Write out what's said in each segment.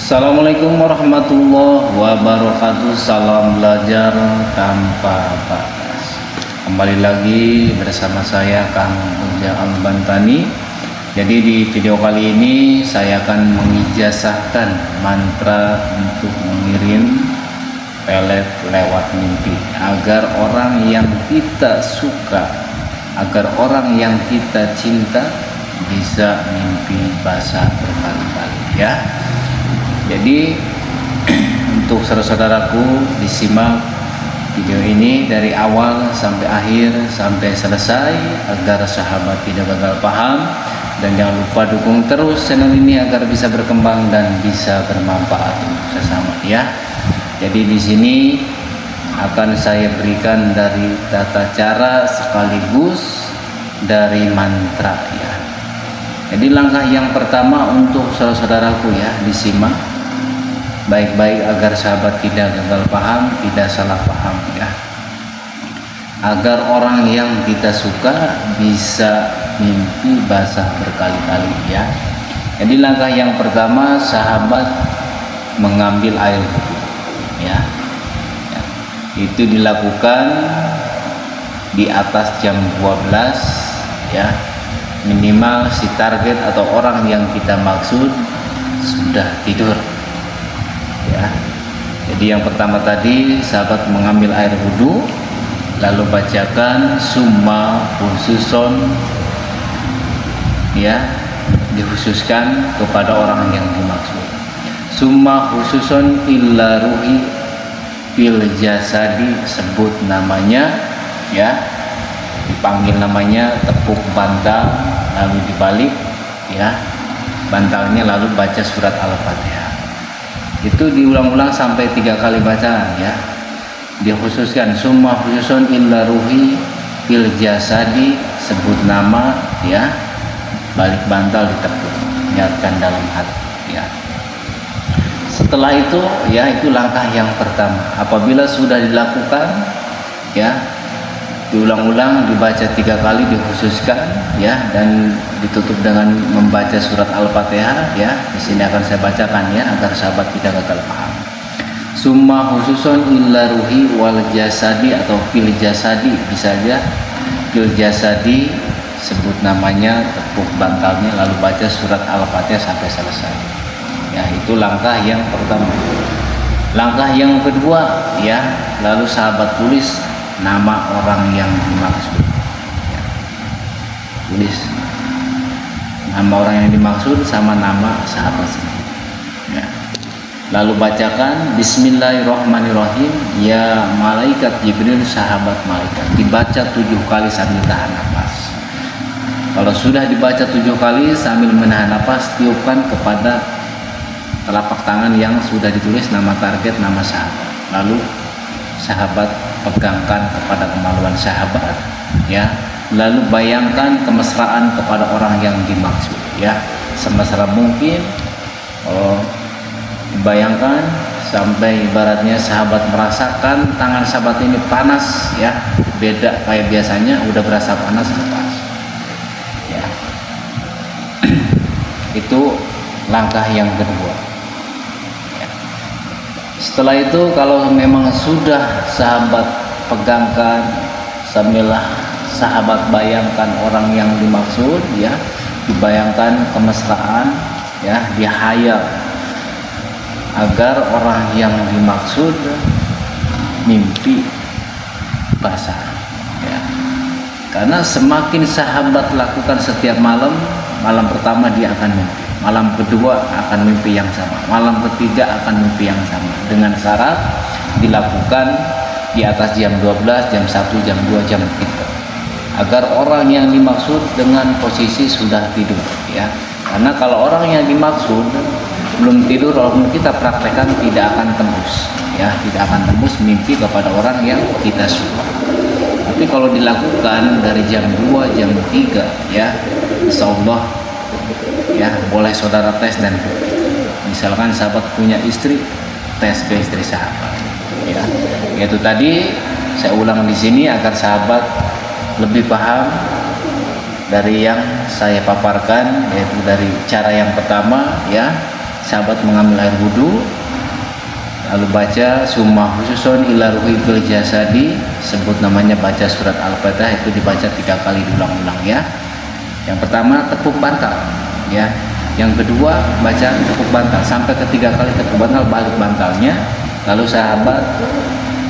Assalamualaikum warahmatullahi wabarakatuh. Salam belajar tanpa batas. Kembali lagi bersama saya Kang Ujang Al-Bantani. Jadi di video kali ini saya akan mengijazahkan mantra untuk mengirim pelet lewat mimpi, agar orang yang kita suka, agar orang yang kita cinta bisa mimpi basah berkali-kali ya. Jadi untuk saudara-saudaraku, disimak video ini dari awal sampai akhir sampai selesai agar sahabat tidak gagal paham, dan jangan lupa dukung terus channel ini agar bisa berkembang dan bisa bermanfaat untuk sesama ya. Jadi di sini akan saya berikan dari tata cara sekaligus dari mantra ya. Jadi langkah yang pertama untuk saudara-saudaraku ya, disimak baik-baik agar sahabat tidak gagal paham, tidak salah paham ya. Agar orang yang kita suka bisa mimpi basah berkali-kali ya. Jadi langkah yang pertama, sahabat mengambil air wudhu ya. Itu dilakukan di atas jam 12 ya. Minimal si target atau orang yang kita maksud sudah tidur ya. Jadi yang pertama tadi, sahabat mengambil air wudhu lalu bacakan summa khususon ya, dikhususkan kepada orang yang dimaksud. Summa khususon illa ruhi fil jasadi, sebut namanya ya, dipanggil namanya, tepuk bantal lalu dibalik ya bantalnya, lalu baca surat Al-Fatihah. Itu diulang-ulang sampai 3 kali bacaan ya. Dikhususkan summa khususun illa ruhi fil jasadi, sebut nama ya, balik bantal ditepuk, niatkan dalam hati ya. Setelah itu ya, itu langkah yang pertama. Apabila sudah dilakukan ya, diulang-ulang, dibaca 3 kali, dikhususkan ya, dan ditutup dengan membaca surat Al-Fatihah ya. Di sini akan saya bacakan ya agar sahabat tidak gagal paham. Summa khususun illa ruhi wal jasadi atau fil jasadi, bisa aja fil jasadi, sebut namanya, tepuk bantalnya, lalu baca surat Al-Fatihah sampai selesai ya. Itu langkah yang pertama. Langkah yang kedua ya, lalu sahabat tulis nama orang yang dimaksud ya. Tulis nama orang yang dimaksud sama nama sahabat sendiri ya. Lalu bacakan bismillahirrahmanirrahim ya malaikat Jibril, sahabat malaikat. Dibaca 7 kali sambil tahan nafas. Kalau sudah dibaca 7 kali sambil menahan nafas, tiupkan kepada telapak tangan yang sudah ditulis nama target, nama sahabat. Lalu sahabat pegangkan kepada kemaluan sahabat ya. Lalu bayangkan kemesraan kepada orang yang dimaksud ya, semesra mungkin. Bayangkan sampai ibaratnya sahabat merasakan tangan sahabat ini panas ya, beda kayak biasanya, udah berasa panas, lepas ya. Itu langkah yang kedua ya. Setelah itu kalau memang sudah sahabat pegangkan, sambil sahabat bayangkan orang yang dimaksud ya, dibayangkan kemesraan ya, dihayal agar orang yang dimaksud mimpi basah ya. Karena semakin sahabat lakukan setiap malam, malam pertama dia akan mimpi, malam kedua akan mimpi yang sama, malam ketiga akan mimpi yang sama, dengan syarat dilakukan di atas jam 12, jam 1, jam 2, jam 3, agar orang yang dimaksud dengan posisi sudah tidur ya. Karena kalau orang yang dimaksud belum tidur, walaupun kita praktekkan, tidak akan tembus ya, tidak akan tembus mimpi kepada orang yang kita suka. Tapi kalau dilakukan dari jam 2, jam 3 ya, insya Allah ya, boleh saudara tes. Dan misalkan sahabat punya istri, tes ke istri sahabat ya. Yaitu tadi saya ulang di sini agar sahabat lebih paham dari yang saya paparkan, yaitu dari cara yang pertama ya, sahabat mengambil air wudhu, lalu baca summa khususun ila ruhi fil jasadi, sebut namanya, baca surat Al-Fatihah, itu dibaca 3 kali diulang-ulang ya. Yang pertama tepuk bantal ya, yang kedua baca tepuk bantal sampai ke 3 kali tepuk bantal, balik bantalnya, lalu sahabat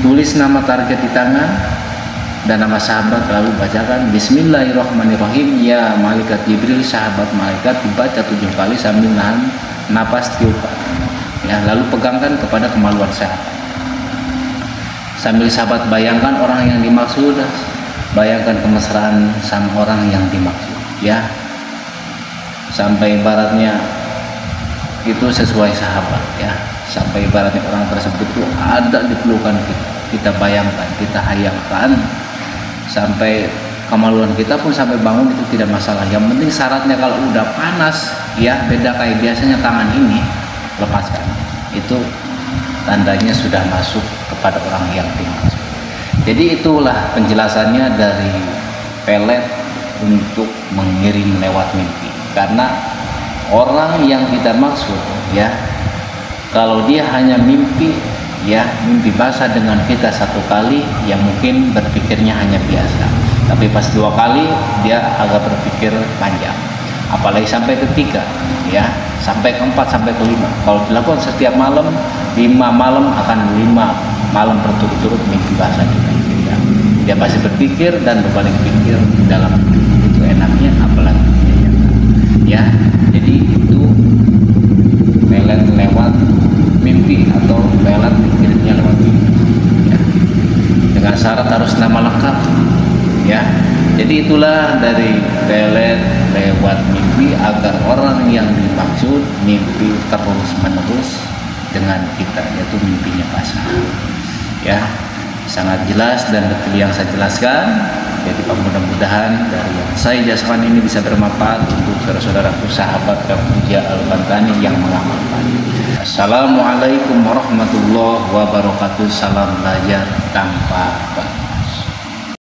tulis nama target di tangan dan nama sahabat, lalu bacakan Bismillahirrahmanirrahim ya malaikat Jibril, sahabat malaikat, dibaca 7 kali sambil nahan napas tiupan ya, lalu pegangkan kepada kemaluan sahabat sambil sahabat bayangkan orang yang dimaksud, bayangkan kemesraan sama orang yang dimaksud ya, sampai ibaratnya itu sesuai sahabat ya, sampai ibaratnya orang tersebut tuh ada di pelukan kita bayangkan, kita hayalkan, sampai kemaluan kita pun sampai bangun itu tidak masalah. Yang penting syaratnya kalau udah panas ya, beda kayak biasanya tangan ini, lepaskan, itu tandanya sudah masuk kepada orang yang dimaksud. Jadi itulah penjelasannya dari pelet untuk mengirim lewat mimpi. Karena orang yang kita maksud ya, kalau dia hanya mimpi ya, mimpi basah dengan kita 1 kali, yang mungkin berpikirnya hanya biasa, tapi pas 2 kali dia agak berpikir panjang, apalagi sampai ke-3 ya, sampai ke-4, sampai ke-5. Kalau dilakukan setiap malam 5 malam, akan 5 malam berturut-turut mimpi basah juga ya. Dia pasti berpikir dan berbalik pikir dalam itu enaknya, apalagi ya. Jadi itu pelet lewat mimpi atau pelet dikirimnya lewat mimpi ya, dengan syarat harus nama lengkap ya. Jadi itulah dari pelet lewat mimpi, agar orang yang dimaksud mimpi terus menerus dengan kita, yaitu mimpinya basah ya. Sangat jelas dan detail yang saya jelaskan. Jadi mudah-mudahan dari yang saya jelaskan ini bisa bermanfaat untuk saudara-saudaraku, sahabat Raja Al-Bantani yang mengamalkan. Assalamualaikum warahmatullahi wabarakatuh. Salam belajar tanpa batas.